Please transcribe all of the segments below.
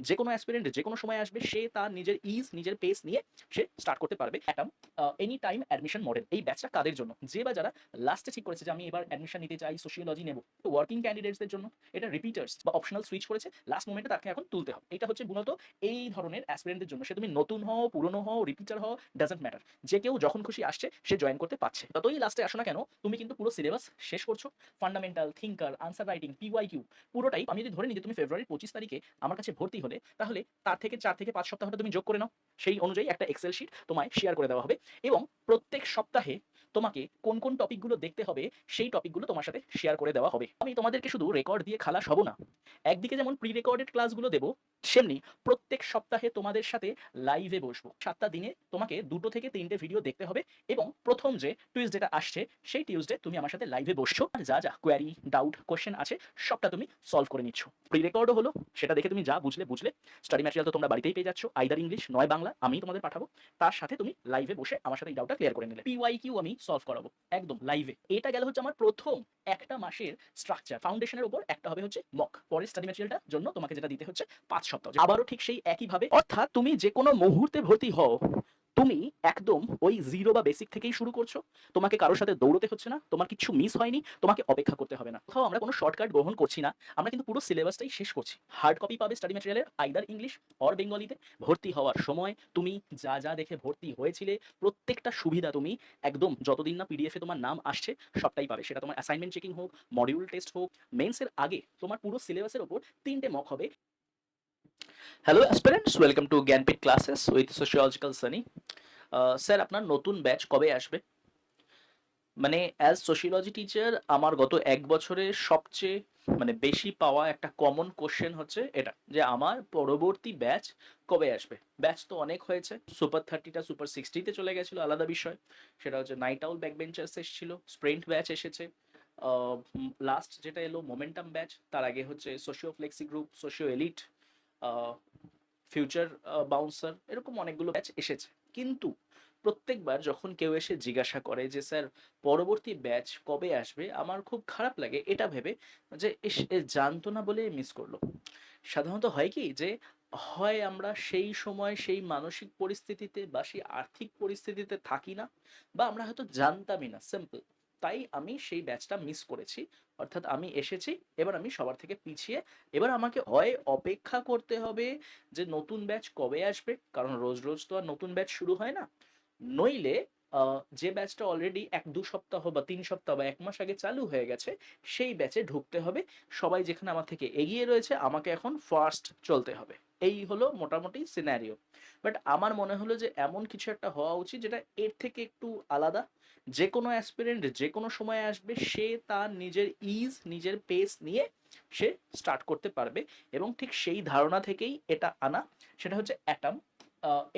যে কোনো অ্যাসপিরেন্ট যে কোনো সময় আসবে, সে তার নিজের ইজ নিজের পেস নিয়ে সে স্টার্ট করতে পারবে। Attempt any time admission model, এই ব্যাচটা কাদের জন্য? যে বা যারা লাস্টে ঠিক করেছে যে আমি এবার অ্যাডমিশন নিতে চাই, সোশিওলজি নেব, ওয়ার্কিং ক্যান্ডিডেটসদের জন্য। এটা রিপিটার্স বা অপশনাল সুইচ করেছে, লাস্ট মোমেন্টে তাকে এখন তুলতে হবে। এটা হচ্ছে মূলত এই ধরনের অ্যাসপিরেন্টদের জন্য। সে তুমি নতুন হও, পুরনো হও, রিপিটার হও, ডাজন্ট ম্যাটার, যে কেউ যখন খুশি আসছে সে জয়েন করতে পারছে। ততই লাস্টে আসো না কেন, তুমি কিন্তু পুরো সিলেবাস শেষ করছো। Fundamental, thinker, answer writing, PYQ, পুরোটাই। আমি যদি ধরে নিই যে তুমি ফেব্রুয়ারির 25 তারিখে আমার কাছে ভর্তি হলে, তাহলে তার থেকে 4 থেকে 5 সপ্তাহটা তুমি যোগ করে নাও। সেই অনুযায়ী একটা এক্সেল শিট তোমায় শেয়ার করে দেওয়া হবে, এবং প্রত্যেক সপ্তাহে তোমাকে কোন কোন টপিকগুলো দেখতে হবে সেই টপিকগুলো তোমার সাথে শেয়ার করে দেওয়া হবে। আমি তোমাদেরকে শুধু রেকর্ড দিয়ে খালাস হব না। একদিকে যেমন প্রি রেকর্ডেড ক্লাসগুলো দেবো, সেমনি প্রত্যেক সপ্তাহে তোমাদের সাথে লাইভে বসবো। 7টা দিনে তোমাকে 2 থেকে 3টে ভিডিও দেখতে হবে, এবং প্রথম যে টিউসডেটা আসছে সেই টিউসডে তুমি আমার সাথে লাইভে বসছো, আর যা যা কোয়ারি, ডাউট, কোশ্চেন আছে সবটা তুমি সলভ করে নিচ্ছ। প্রি রেকর্ডও হলো, সেটা দেখে তুমি যা বুঝলে। স্টাডি ম্যাটেরিয়াল তো তোমরা বাড়িতেই পেয়ে যাচ্ছ, আইদার ইংলিশ নয় বাংলা, আমি তোমাদের পাঠাবো। তার সাথে তুমি লাইভে বসে আমার সাথে এই ডাউটটা ক্লিয়ার করে নিলে। পিওয়াইকিউ আমি সলভ করাবো একদম লাইভে। এটা গেল হচ্ছে আমার প্রথম একটা মাসের স্ট্রাকচার। ফাউন্ডেশনের উপর একটা হবে হচ্ছে মক, পরের স্টাডি ম্যাটেরিয়ালটার জন্য তোমাকে যেটা দিতে হচ্ছে 5 সপ্তাহ। আবারও ঠিক সেই একইভাবে, অর্থাৎ তুমি যে কোনো মুহূর্তে ভর্তি হও, তুমি একদম ওই জিরো বা বেসিক থেকেই শুরু করছো। তোমাকে কারোর সাথে দৌড়তে হচ্ছে না, তোমার কিছু মিস হয়নি, তোমাকে অপেক্ষা করতে হবে না। কোথাও আমরা কোনো শর্টকাট গ্রহণ করছি না, আমরা কিন্তু পুরো সিলেবাসটাই শেষ করছি। হার্ড কপি পাবে স্টাডি ম্যাটেরিয়ালের, আইদার ইংলিশ অর বেঙ্গলিতে। ভর্তি হওয়ার সময় তুমি যা যা দেখে ভর্তি হয়েছিলে, প্রত্যেকটা সুবিধা তুমি একদম যতদিন না পিডিএফে তোমার নাম আসছে সবটাই পাবে। সেটা তোমার অ্যাসাইনমেন্ট চেকিং হোক, মডিউল টেস্ট হোক, মেন্সের আগে তোমার পুরো সিলেবাসের ওপর 3টে মক হবে। Hello aspirants, welcome to Jnanpith classes with sociological Sunny. Sir, আপনার নতুন ব্যাচ কবে আসবে? মানে অ্যাজ সোশিওলজি টিচার আমার গত 1 বছরে সবচেয়ে বেশি পাওয়া একটা কমন কোশ্চেন হচ্ছে এটা, যে আমার পরবর্তী ব্যাচ কবে আসবে। ব্যাচ তো অনেক হয়েছে, সুপার 30টা সুপার 60তে চলে গেছিলো, আলাদা বিষয়। সেটা হচ্ছে নাইট আউল ব্যাক বেঞ্চার্স এসেছিল, স্প্রিন্ট ব্যাচ এসেছে, লাস্ট যেটা এলো মোমেন্টাম ব্যাচ, তার আগে হচ্ছে socio flexi group, socio elite, future bouncer, এরকম অনেকগুলো ব্যাচ এসেছে। কিন্তু প্রত্যেকবার যখন কেউ এসে জিজ্ঞাসা করে যে স্যার পরবর্তী ব্যাচ কবে আসবে, আমার খুব খারাপ লাগে এটা ভেবে যে এ জানতো না বলে মিস করলো। সাধারণত হয় কি যে, হয় আমরা সেই সময় সেই মানসিক পরিস্থিতিতে বা সেই আর্থিক পরিস্থিতিতে থাকি না, বা আমরা হয়তো জানতামই না, সিম্পল। তাই আমি সেই ব্যাচটা মিস করেছি। অর্থাৎ আমি এসেছি, এবার আমি সবার থেকে পিছিয়ে। এবার আমাকে হয় অপেক্ষা করতে হবে যে নতুন ব্যাচ কবে আসবে, কারণ রোজ রোজ তো আর নতুন ব্যাচ শুরু হয় না। নইলে যে ব্যাচটা অলরেডি 1-2 সপ্তাহ বা 3 সপ্তাহ বা 1 মাস আগে চালু হয়ে গেছে, সেই ব্যাচে ঢুকতে হবে। সবাই যেখানে আমার থেকে এগিয়ে রয়েছে, আমাকে এখন ফার্স্ট চলতে হবে। এই হলো মোটামুটি সিনারিও। বাট আমার মনে হলো যে এমন কিছু একটা হওয়া উচিত যেটা এর থেকে একটু আলাদা। যে কোনো অ্যাসপিরেন্ট যে কোনো সময় আসবে, সে তার নিজের ইজ নিজের পেস নিয়ে সে স্টার্ট করতে পারবে। এবং ঠিক সেই ধারণা থেকেই এটা আনা। সেটা হচ্ছে attempt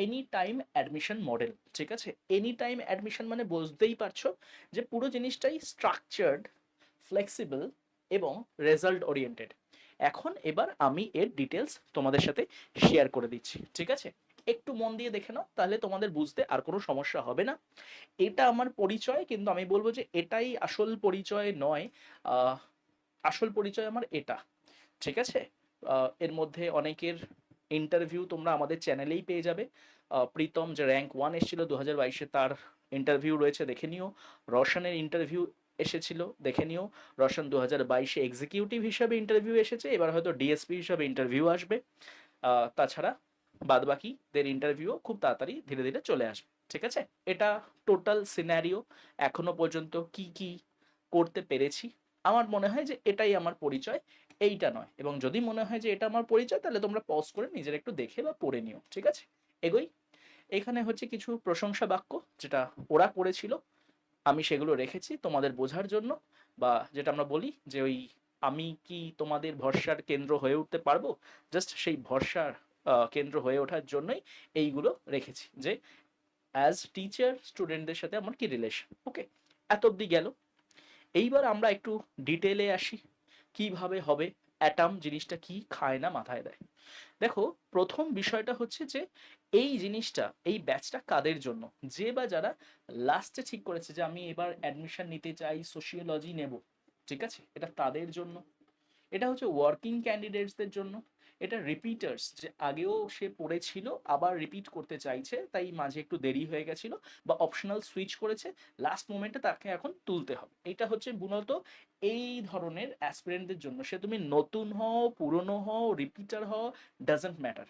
any time admission model. ঠিক আছে, এনি টাইম অ্যাডমিশন মানে বুঝতেই পারছো যে পুরো জিনিসটাই স্ট্রাকচার্ড, ফ্লেক্সিবল এবং রেজাল্ট ওরিয়েন্টেড। এখন এবার আমি এর ডিটেলস তোমাদের সাথে শেয়ার করে দিচ্ছি, ঠিক আছে? একটু মন দিয়ে দেখে নাও, তাহলে তোমাদের বুঝতে আর কোনো সমস্যা হবে না। এটা আমার পরিচয়, কিন্তু আমি বলবো যে এটাই আসল পরিচয় নয়। আহ, আসল পরিচয় আমার এটা, ঠিক আছে? এর মধ্যে অনেকের ইন্টারভিউ তোমরা আমাদের চ্যানেলেই পেয়ে যাবে। প্রীতম যে র্যাঙ্ক 1 এসেছিল 2022-এ, তার ইন্টারভিউ রয়েছে, দেখে নিও। রশনের ইন্টারভিউ এসেছিল, দেখে নিও। রশন 2022-এ এক্সিকিউটিভ হিসাবে ইন্টারভিউ এসেছে, এবার হয়তো ডিএসপি হিসাবে ইন্টারভিউ আসবে। তাছাড়া বাদবাকিদের ইন্টারভিউ খুব তাড়াতাড়ি ধীরে ধীরে চলে আসবে, ঠিক আছে? এটা টোটাল সিনারিও। এখনো পর্যন্ত কি কি করতে পেরেছি, আমার মনে হয় যে এটাই আমার পরিচয়, এইটা নয়। এবং যদি মনে হয় যে এটা আমার পরিচয়, তাহলে তোমরা পজ করে নিজের একটু দেখে বা পড়ে নিও, ঠিক আছে? এগোই। এখানে হচ্ছে কিছু প্রশংসা বাক্য, যেটা ওরা করেছিল, আমি সেগুলো রেখেছি তোমাদের বোঝার জন্য। বা যেটা আমরা বলি যে ওই, আমি কি তোমাদের ভরসার কেন্দ্র হয়ে উঠতে পারবো, জাস্ট সেই ভরসার কেন্দ্র হয়ে ওঠার জন্যই এইগুলো রেখেছি, যে অ্যাজ টিচার স্টুডেন্টদের সাথে আমার কি রিলেশন। ওকে, এত অব্দি গেল। এইবার আমরা একটু ডিটেলে আসি, কিভাবে হবে, অ্যাটাম জিনিসটা কি, খায় না মাথায় দেয়। দেখো, প্রথম বিষয়টা হচ্ছে যে এই জিনিসটা, এই ব্যাচটা কাদের জন্য? যে বা যারা লাস্টে ঠিক করেছে যে আমি এবার অ্যাডমিশন নিতে চাই, সোশিওলজি নেব, ঠিক আছে, এটা তাদের জন্য। এটা হচ্ছে ওয়ার্কিং ক্যান্ডিডেটসদের জন্য। এটা রিপিটার্স, যে আগেও সে পড়েছিল আবার রিপিট করতে চাইছে, তাই মাঝে একটু দেরি হয়ে গেছিল বা অপশনাল সুইচ করেছে, লাস্ট মোমেন্টে তাকে এখন তুলতে হবে। এটা হচ্ছে মূলত এই ধরনের অ্যাসপিরেন্টদের জন্য। সে তুমি নতুন হও, পুরনো হও, রিপিটার হও, ডাজন্ট ম্যাটার,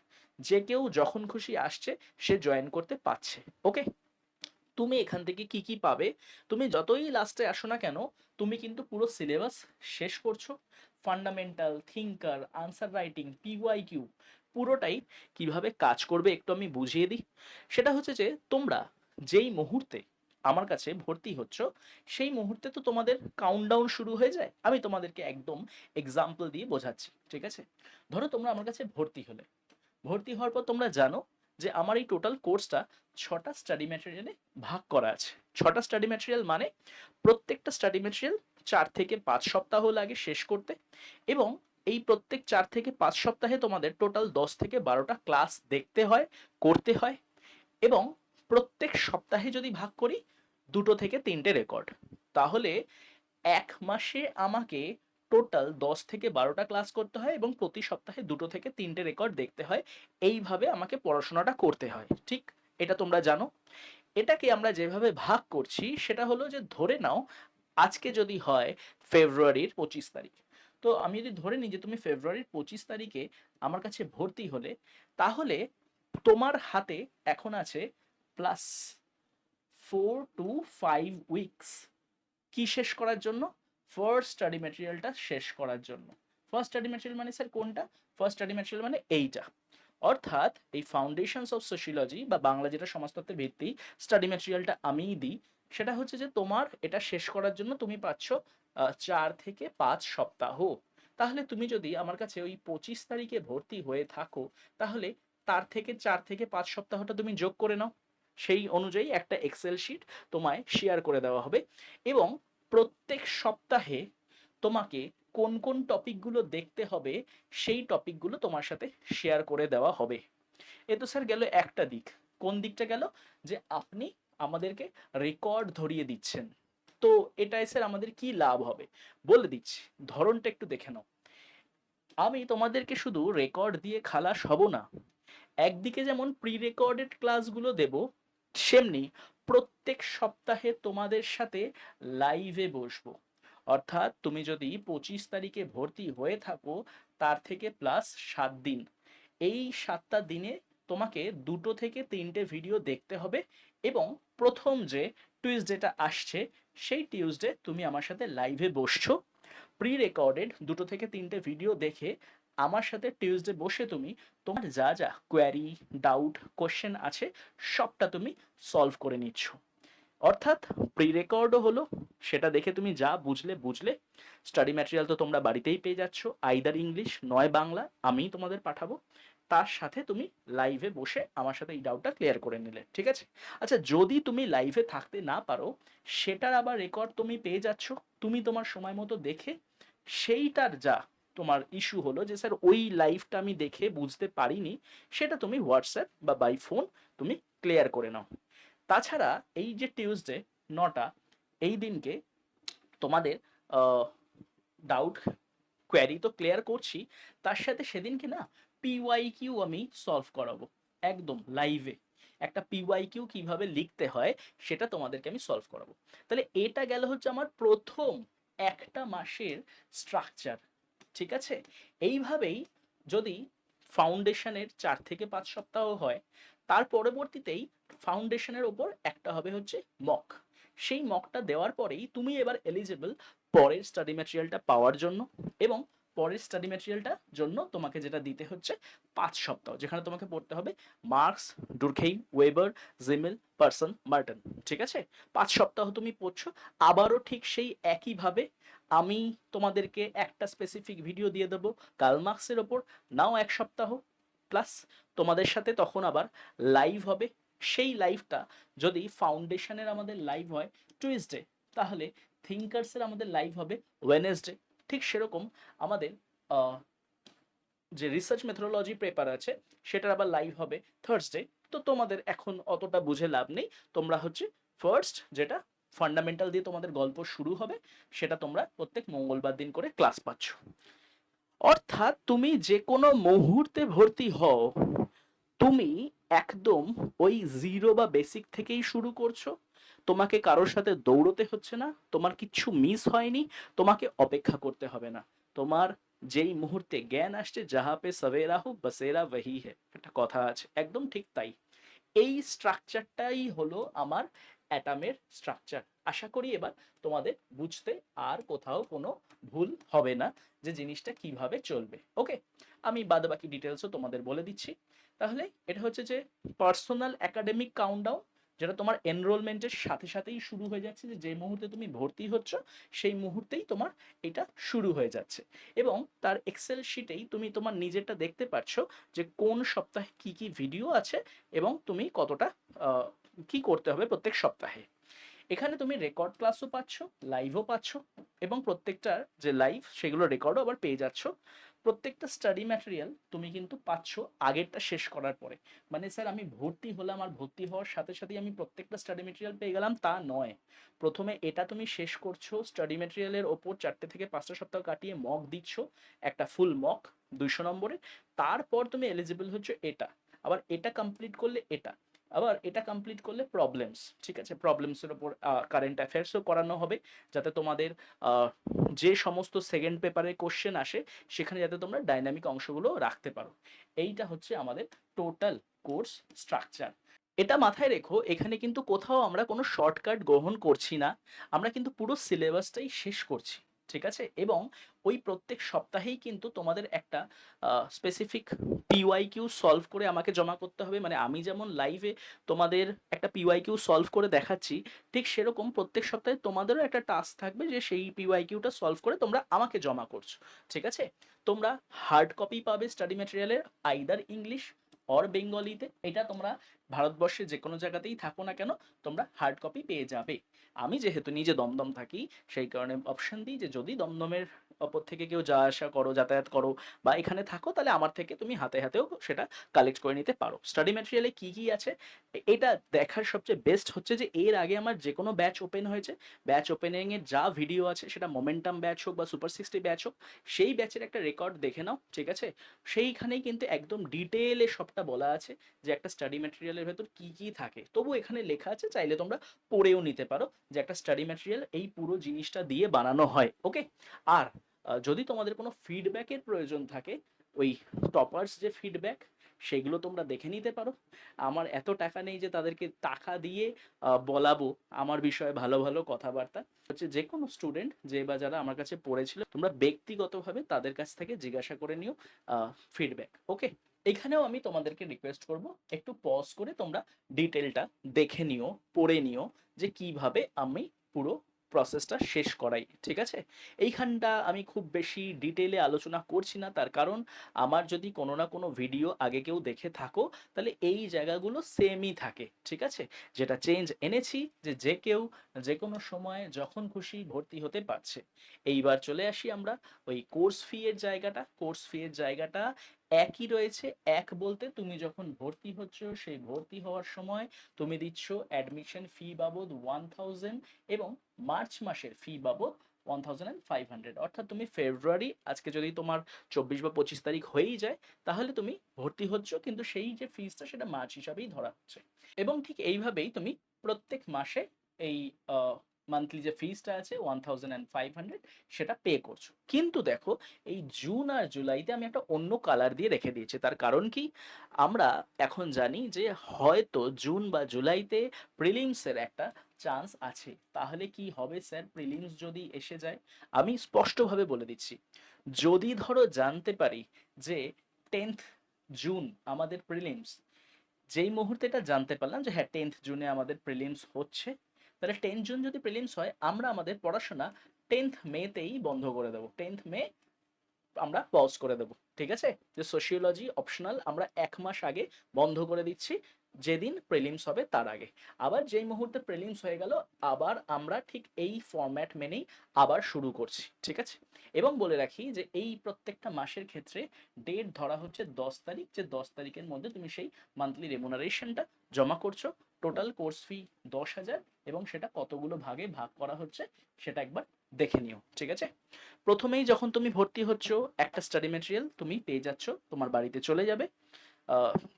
যে কেউ যখন খুশি আসছে সে জয়েন করতে পারছে। ওকে, তুমি এখান থেকে কি কি পাবে, তুমি যতই লাস্টে আসো না কেন, তুমি কিন্তু পুরো সিলেবাস শেষ করছো। Fundamental, thinker, answer writing, P Y Q, পুরোটাই কিভাবে কাজ করবে একটু আমি বুঝিয়ে দিই। সেটা হচ্ছে যে তোমরা যেই মুহূর্তে আমার কাছে ভর্তি হচ্ছ, সেই মুহূর্তে তো তোমাদের কাউন্টডাউন শুরু হয়ে যায়। আমি তোমাদেরকে একদম এক্সাম্পল দিয়ে বোঝাচ্ছি, ঠিক আছে? ধরো তোমরা আমার কাছে ভর্তি হলে, ভর্তি হওয়ার পর তোমরা জানো যে আমার এই টোটাল কোর্সটা 6টা স্টাডি ম্যাটেরিয়ালে ভাগ করা আছে। 6টা স্টাডি ম্যাটেরিয়াল মানে প্রত্যেকটা স্টাডি ম্যাটেরিয়াল 4 থেকে 5 সপ্তাহ লাগে শেষ করতে, এবং এই প্রত্যেক 4 থেকে 5 সপ্তাহে তোমাদের টোটাল 10 থেকে 12টা ক্লাস দেখতে হয়, করতে হয়, এবং প্রত্যেক সপ্তাহে যদি ভাগ করি 2 থেকে 3টে রেকর্ড, তাহলে 1 মাসে আমাকে টোটাল 10 থেকে 12টা ক্লাস করতে হয় এবং প্রতি সপ্তাহে 2 থেকে 3টে রেকর্ড দেখতে হয়। এইভাবে আমাকে পড়াশোনাটা করতে হয়, ঠিক? এটা তোমরা জানো। এটাকে আমরা যেভাবে ভাগ করছি সেটা হলো যে, ধরে নাও আজকে যদি হয় ফেব্রুয়ারির 25 তারিখ, তো আমি যদি ধরে নিই যে তুমি ফেব্রুয়ারির 25 তারিখে আমার কাছে ভর্তি হলে, তাহলে তোমার হাতে এখন আছে প্লাস 4 to 5 উইকস কি শেষ করার জন্য, ফার্স্ট স্টাডি ম্যাটেরিয়ালটা শেষ করার জন্য। ফার্স্ট স্টাডি ম্যাটেরিয়াল মানে স্যার কোনটা? ফার্স্ট স্টাডি ম্যাটেরিয়াল মানে এইটা, অর্থাৎ এই ফাউন্ডেশনস অফ সোশিয়োলজি বা বাংলা যেটা সমাজতত্ত্বের ভিত্তি স্টাডি ম্যাটেরিয়ালটা আমিই দিই। সেটা হচ্ছে যে তোমার এটা শেষ করার জন্য তুমি পাচ্ছ 4 থেকে 5 সপ্তাহ। তাহলে তুমি যদি আমার কাছে ওই 25 তারিখে ভর্তি হয়ে থাকো, তাহলে তার থেকে 4 থেকে 5 সপ্তাহটা তুমি যোগ করে নাও। সেই অনুযায়ী একটা এক্সেল শিট তোমায় শেয়ার করে দেওয়া হবে, এবং প্রত্যেক সপ্তাহে তোমাকে কোন কোন টপিকগুলো দেখতে হবে সেই টপিকগুলো তোমার সাথে শেয়ার করে দেওয়া হবে। এ তো স্যার গেল একটা দিক। কোন দিকটা গেল? যে আপনি আমাদেরকে রেকর্ড ধরিয়ে দিচ্ছেন। তো এটাই স্যার আমাদের কি লাভ হবে বলে দিচ্ছি, ধরনটা একটু দেখে নাও। আমি তোমাদেরকে শুধু রেকর্ড দিয়ে খালাস হব না, একদিকে যেমন প্রি রেকর্ডেড ক্লাসগুলো দেব, সেমনি প্রত্যেক সপ্তাহে তোমাদের সাথে লাইভে বসবো। অর্থাৎ তুমি যদি 25 তারিখে ভর্তি হয়ে থাকো, তার থেকে প্লাস 7 দিন, এই 7টা দিনে তোমাকে 2 থেকে 3টে ভিডিও দেখতে হবে, এবং প্রথম যে টিউসডেটা আসছে সেই টিউসডে তুমি আমার সাথে লাইভে বসছো। প্রি রেকর্ডেড 2 থেকে 3টে ভিডিও দেখে আমার সাথে টিউসডে বসে তুমি তোমার যা যা কোয়ারি, ডাউট, কোশ্চেন আছে সবটা তুমি সলভ করে নিচ্ছ। অর্থাৎ প্রি রেকর্ডও হলো, সেটা দেখে তুমি যা বুঝলে বুঝলে, স্টাডি ম্যাটেরিয়াল তো তোমরা বাড়িতেই পেয়ে যাচ্ছ, আইদার ইংলিশ নয় বাংলা, আমিই তোমাদের পাঠাবো। তার সাথে তুমি লাইভে বসে আমার সাথে এই ডাউটটা ক্লিয়ার করে নিলে, ঠিক আছে? আচ্ছা, যদি তুমি লাইভে থাকতে না পারো, সেটার আবার রেকর্ড তুমি পেয়ে যাচ্ছ, তুমি তোমার সময় মতো দেখে। সেইটার যা তোমার ইস্যু হলো যে স্যার ওই লাইভটা আমি দেখে বুঝতে পারিনি, সেটা তুমি হোয়াটসঅ্যাপ বা বাই ফোন তুমি ক্লিয়ার করে নাও। তাছাড়া এই যে টিউসডে 9টা, এই দিনকে তোমাদের ডাউট, কোয়ারি তো ক্লিয়ার করছি, তার সাথে সেদিনকে না পিওয়াই কিউ আমি সলভ করাবো একদম লাইভে। একটা পিওয়াই কিউ কিভাবে লিখতে হয় সেটা তোমাদেরকে আমি সলভ করাবো। তাহলে এটা গেল হচ্ছে আমার প্রথম একটা মাসের স্ট্রাকচার, ঠিক আছে? এইভাবেই যদি ফাউন্ডেশনের 4 থেকে 5 সপ্তাহ হয়, তার পরবর্তীতেই ফাউন্ডেশনের ওপর একটা হবে হচ্ছে মক। সেই মকটা দেওয়ার পরেই তুমি এবার এলিজেবল পরের স্টাডি ম্যাটেরিয়ালটা পাওয়ার জন্য, এবং পরের স্টাডি ম্যাটেরিয়ালটার জন্য তোমাকে যেটা দিতে হচ্ছে 5 সপ্তাহ, যেখানে তোমাকে পড়তে হবে Marx, Durkheim, Weber, Simmel, Parson, Merton, ঠিক আছে? 5 সপ্তাহ তুমি পড়ছো। আবারও ঠিক সেই একইভাবে আমি তোমাদেরকে একটা স্পেসিফিক ভিডিও দিয়ে দেবো কার্ল মার্কসের ওপর, নাও 1 সপ্তাহ প্লাস। তোমাদের সাথে তখন আবার লাইভ হবে। সেই লাইভটা যদি ফাউন্ডেশনের আমাদের লাইভ হয় টুইসডে, তাহলে থিঙ্কার্সের আমাদের লাইভ হবে ওয়েনেসডে। ঠিক সেরকম আমাদের যে রিসার্চ মেথোডোলজি পেপার আছে সেটার আবার লাইভ হবে থার্সডে। তো তোমাদের এখন অতটা বুঝে লাভ নেই, তোমরা হচ্ছে ফার্স্ট যেটা ফান্ডামেন্টাল দিয়ে তোমাদের গল্প শুরু হবে, সেটা তোমরা প্রত্যেক মঙ্গলবার দিন করে ক্লাস পাচ্ছ। অর্থাৎ তুমি যে কোনো মুহূর্তে ভর্তি হও, তুমি একদম ওই জিরো বা বেসিক থেকেই শুরু করছো। তোমাকে কারোর সাথে দৌড়তে হচ্ছে না, তোমার কিচ্ছু মিস হয়নি, তোমাকে অপেক্ষা করতে হবে না। তোমার যেই মুহূর্তে জ্ঞান আসছে, যাহা পে সবেরা হো বসেরা ওহি হে, একটা কথা আছে, একদম ঠিক তাই। এই স্ট্রাকচারটাই হলো আমার অ্যাটামের স্ট্রাকচার। আশা করি এবার তোমাদের বুঝতে আর কোথাও কোনো ভুল হবে না যে জিনিসটা কিভাবে চলবে। ওকে, আমি বাদবাকি ডিটেলসও তোমাদের বলে দিচ্ছি। তাহলে এটা হচ্ছে যে পার্সোনাল একাডেমিক কাউন্টডাউন, যেটা তোমার এনরোলমেন্টের সাথে সাথেই শুরু হয়ে যাচ্ছে, যে যে মুহূর্তে তুমি ভর্তি হচ্ছ সেই মুহূর্তেই তোমার এটা শুরু হয়ে যাচ্ছে। এবং তার এক্সেল শিটেই তুমি তোমার নিজেরটা দেখতে পাচ্ছ যে কোন সপ্তাহে কি কি ভিডিও আছে এবং তুমি কতটা কি করতে হবে প্রত্যেক সপ্তাহে। এখানে তুমি রেকর্ড ক্লাসও পাচ্ছ, লাইভও পাচ্ছ, এবং প্রত্যেকটার যে লাইভ সেগুলো রেকর্ডও আবার পেয়ে যাচ্ছ। প্রত্যেকটা স্টাডি ম্যাটেরিয়াল তুমি কিন্তু পাচ্ছ আগেরটা শেষ করার পরে। মানে স্যার আমি ভর্তি হলাম আর ভর্তি হওয়ার সাথে সাথেই আমি প্রত্যেকটা স্টাডি ম্যাটেরিয়াল পেয়ে গেলাম, তা নয়। প্রথমে এটা তুমি শেষ করছো, স্টাডি ম্যাটেরিয়ালের ওপর 4 থেকে 5টা সপ্তাহ কাটিয়ে মক দিচ্ছ, একটা ফুল মক 200 নম্বরে। তারপর তুমি এলিজিবল হচ্ছে এটা, আবার এটা কমপ্লিট করলে এটা, আবার এটা কমপ্লিট করলে প্রবলেমস, ঠিক আছে, প্রবলেমসের ওপর কারেন্ট অ্যাফেয়ার্সও করানো হবে, যাতে তোমাদের যে সমস্ত সেকেন্ড পেপারে কোশ্চেন আসে সেখানে যাতে তোমরা ডাইনামিক অংশগুলো রাখতে পারো। এইটা হচ্ছে আমাদের টোটাল কোর্স স্ট্রাকচার। এটা মাথায় রেখো, এখানে কিন্তু কোথাও আমরা কোনো শর্টকাট গ্রহণ করছি না, আমরা কিন্তু পুরো সিলেবাসটাই শেষ করছি, ঠিক আছে। এবং ওই প্রত্যেক সপ্তাহেই কিন্তু তোমাদের একটা স্পেসিফিক পিওয়াই কিউ সলভ করে আমাকে জমা করতে হবে। মানে আমি যেমন লাইভে তোমাদের একটা পিওয়াই কিউ সলভ করে দেখাচ্ছি, ঠিক সেরকম প্রত্যেক সপ্তাহে তোমাদেরও একটা টাস্ক থাকবে যে সেই পিওয়াই কিউটা সলভ করে তোমরা আমাকে জমা করছো, ঠিক আছে। তোমরা হার্ড কপি পাবে স্টাডি ম্যাটেরিয়ালের, আইদার ইংলিশ অর বেঙ্গলিতে। এটা তোমরা ভারতবর্ষে যে কোনো জায়গাতেই থাকো না কেন, তোমরা হার্ড কপি পেয়ে যাবে। আমি যেহেতু নিজে দমদম থাকি, সেই কারণে অপশন দিই যে যদি দমদমের অপর থেকে কেউ যা আসা করো, যাতায়াত করো, বা এখানে থাকো, তাহলে আমার থেকে তুমি হাতে হাতেও সেটা কালেক্ট করে নিতে পারো। স্টাডি ম্যাটেরিয়ালে কি কি আছে এটা দেখার সবচেয়ে বেস্ট হচ্ছে যে এর আগে আমার যে কোনো ব্যাচ ওপেন হয়েছে, ব্যাচ ওপেনিং এর যা ভিডিও আছে, সেটা মোমেন্টাম ব্যাচ হোক বা সুপার 60 ব্যাচ হোক, সেই ব্যাচের একটা রেকর্ড দেখে নাও, ঠিক আছে। সেইখানেই কিন্তু একদম ডিটেলে সবটা বলা আছে যে একটা স্টাডি ম্যাটেরিয়ালের ভেতর কি কি থাকে। তবু এখানে লেখা আছে, চাইলে তোমরা পড়েও নিতে পারো যে একটা স্টাডি ম্যাটেরিয়াল এই পুরো জিনিসটা দিয়ে বানানো হয়। ওকে, আর যদি তোমাদের কোনো ফিডব্যাকের প্রয়োজন থাকে, ওই টপার্স যে ফিডব্যাক, সেগুলো তোমরা দেখে নিতে পারো। আমার এত টাকা নেই যে তাদেরকে টাকা দিয়ে বলাবো আমার বিষয়ে ভালো ভালো কথাবার্তা। হচ্ছে যে কোনো স্টুডেন্ট যে বা যারা আমার কাছে পড়েছিল, তোমরা ব্যক্তিগতভাবে তাদের কাছ থেকে জিজ্ঞাসা করে নিও ফিডব্যাক। ওকে, এখানেও আমি তোমাদেরকে রিকোয়েস্ট করব, একটু পজ করে তোমরা ডিটেলটা দেখে নিও, পড়ে নিও, যে কিভাবে আমি পুরো প্রসেসটা শেষ করাই, ঠিক আছে। এইখানটা আমি খুব বেশি ডিটেলে আলোচনা করছি না, তার কারণ আমার যদি কোনো না কোনো ভিডিও আগে কেউ দেখে থাকো, তাহলে এই জায়গাগুলো সেমই থাকে, ঠিক আছে। যেটা চেঞ্জ এনেছি যে যে কেউ যে কোনো সময় যখন খুশি ভর্তি হতে পারছে। এইবার চলে আসি আমরা ওই কোর্স ফি এর জায়গাটা। কোর্স ফি এর জায়গাটা একই রয়েছে। এক বলতে তুমি যখন ভর্তি হচ্ছ, সেই ভর্তি হওয়ার সময় তুমি দিচ্ছ অ্যাডমিশন ফি বাবদ 1000, এবং মার্চ মাসের ফি বাবদ 1500। অর্থাৎ তুমি ফেব্রুয়ারি, আজকে যদি তোমার 24 বা 25 তারিখ হয়েই যায়, তাহলে তুমি ভর্তি হচ্ছ, কিন্তু সেই যে ফিসটা সেটা মার্চ হিসাবেই ধরা হচ্ছে। এবং ঠিক এইভাবেই তুমি প্রত্যেক মাসে এই মান্থলি যে ফিসটা আছে 1500, সেটা পে করছো। কিন্তু দেখো, এই জুন আর জুলাইতে আমি একটা অন্য কালার দিয়ে রেখে দিয়েছি। তার কারণ কি, আমরা এখন জানি যে হয়তো জুন বা জুলাইতে প্রিলিমসের একটা চান্স আছে। তাহলে কি হবে স্যার, প্রিলিমস যদি এসে যায়? আমি স্পষ্টভাবে বলে দিচ্ছি, যদি ধরো জানতে পারি যে 10th জুন আমাদের প্রিলিমস, যেই মুহূর্তে এটা জানতে পারলাম যে হ্যাঁ 10th জুনে আমাদের প্রিলিমস হচ্ছে, তাহলে 10 জুন যদি প্রিলিমস হয়, আমরা আমাদের পড়াশোনা 10th মেতেই বন্ধ করে দেবো। 10th মে আমরা পজ করে দেবো, ঠিক আছে। যে সোশিওলজি অপশনাল আমরা 1 মাস আগে বন্ধ করে দিচ্ছি, যেদিন প্রিলিমস হবে তার আগে। আবার যেই মুহূর্তে প্রিলিমস হয়ে গেল, আবার আমরা ঠিক এই ফরম্যাট মেনেই আবার শুরু করছি, ঠিক আছে। এবং বলে রাখি যে এই প্রত্যেকটা মাসের ক্ষেত্রে ডেট ধরা হচ্ছে 10 তারিখ, যে 10 তারিখের মধ্যে তুমি সেই মান্থলি রেমুনারেশনটা জমা করছো। টোটাল কোর্স ফি 10,000, এবং সেটা কতগুলো ভাগে ভাগ করা হচ্ছে সেটা একবার দেখে নিও, ঠিক আছে? প্রথমেই যখন তুমি ভর্তি হচ্ছ, একটা স্টাডি ম্যাটেরিয়াল তুমি পেয়ে যাচ্ছ, তোমার বাড়িতে চলে যাবে।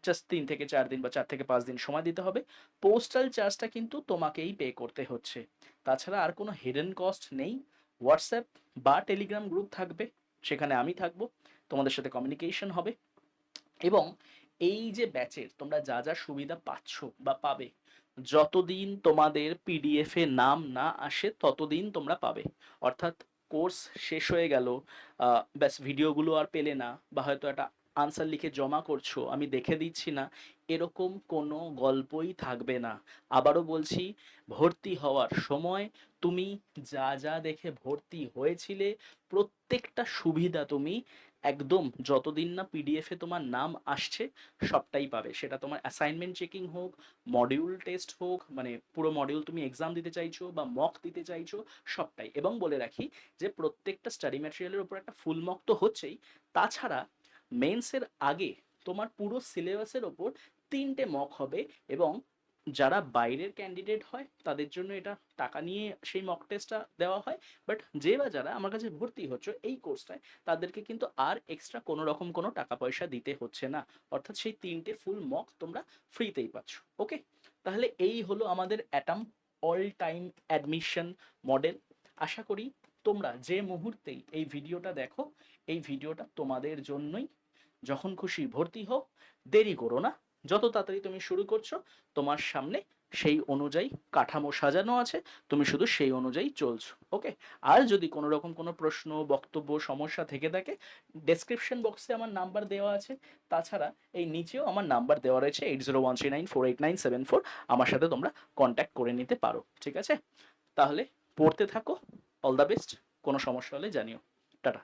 জাস্ট 3 থেকে 4 দিন বা 4 থেকে 5 দিন সময় দিতে হবে। পোস্টাল চার্জটা কিন্তু তোমাকেই পে করতে হচ্ছে। তাছাড়া আর কোনো হিডেন কস্ট নেই। হোয়াটসঅ্যাপ বা টেলিগ্রাম গ্রুপ থাকবে, সেখানে আমি থাকবো, তোমাদের সাথে কমিউনিকেশন হবে। এবং এই যে ব্যাচের তোমরা যা যা সুবিধা পাচ্ছ বা পাবে, যতদিন তোমাদের পিডিএফ এ নাম না আসে ততদিন তোমরা পাবে। অর্থাৎ কোর্স শেষ হয়ে গেল, ব্যাস ভিডিওগুলো আর পেলে না, বা হয়তো একটা আনসার লিখে জমা করছো আমি দেখে দিচ্ছি না, এরকম কোনো গল্পই থাকবে না। আবারও বলছি, ভর্তি হওয়ার সময় তুমি যা যা দেখে ভর্তি হয়েছিলে প্রত্যেকটা সুবিধা তুমি একদম যতদিন না পিডিএফ এ তোমার নাম আসছে সবটাই পাবে। সেটা তোমার অ্যাসাইনমেন্ট চেকিং হোক, মডিউল টেস্ট হোক, মানে পুরো মডিউল তুমি এক্সাম দিতে চাইছো বা মক দিতে চাইছো, সবটাই। এবং বলে রাখি যে প্রত্যেকটা স্টাডি ম্যাটেরিয়ালের উপর একটা ফুল মক তো হচ্ছেই, তাছাড়া মেন্সের আগে তোমার পুরো সিলেবাসের ওপর 3টে মক হবে। এবং যারা বাইরের ক্যান্ডিডেট হয় তাদের জন্য এটা টাকা নিয়ে সেই মক টেস্টটা দেওয়া হয়। বাট যে বা যারা আমার কাছে ভর্তি হচ্ছে এই কোর্সটায়, তাদেরকে কিন্তু আর এক্সট্রা কোনো রকম কোনো টাকা পয়সা দিতে হচ্ছে না। অর্থাৎ সেই 3টে ফুল মক তোমরা ফ্রিতেই পাচ্ছ। ওকে, তাহলে এই হলো আমাদের atom all time admission model. আশা করি তোমরা যে মুহূর্তেই এই ভিডিওটা দেখো, এই ভিডিওটা তোমাদের জন্যই। যখন খুশি ভর্তি হও, দেরি করো না। যত তাড়াতাড়ি তুমি শুরু করছো, তোমার সামনে সেই অনুযায়ী কাঠামো সাজানো আছে, তুমি শুধু সেই অনুযায়ী চলছো। ওকে, আর যদি কোনো রকম কোনো প্রশ্ন, বক্তব্য, সমস্যা থেকে থাকে, ডেসক্রিপশন বক্সে আমার নাম্বার দেওয়া আছে। তাছাড়া এই নিচেও আমার নাম্বার দেওয়া রয়েছে 8013948974। আমার সাথে তোমরা কন্ট্যাক্ট করে নিতে পারো, ঠিক আছে? তাহলে পড়তে থাকো, অল দ্য বেস্ট। কোনো সমস্যা হলে জানিও। টাটা।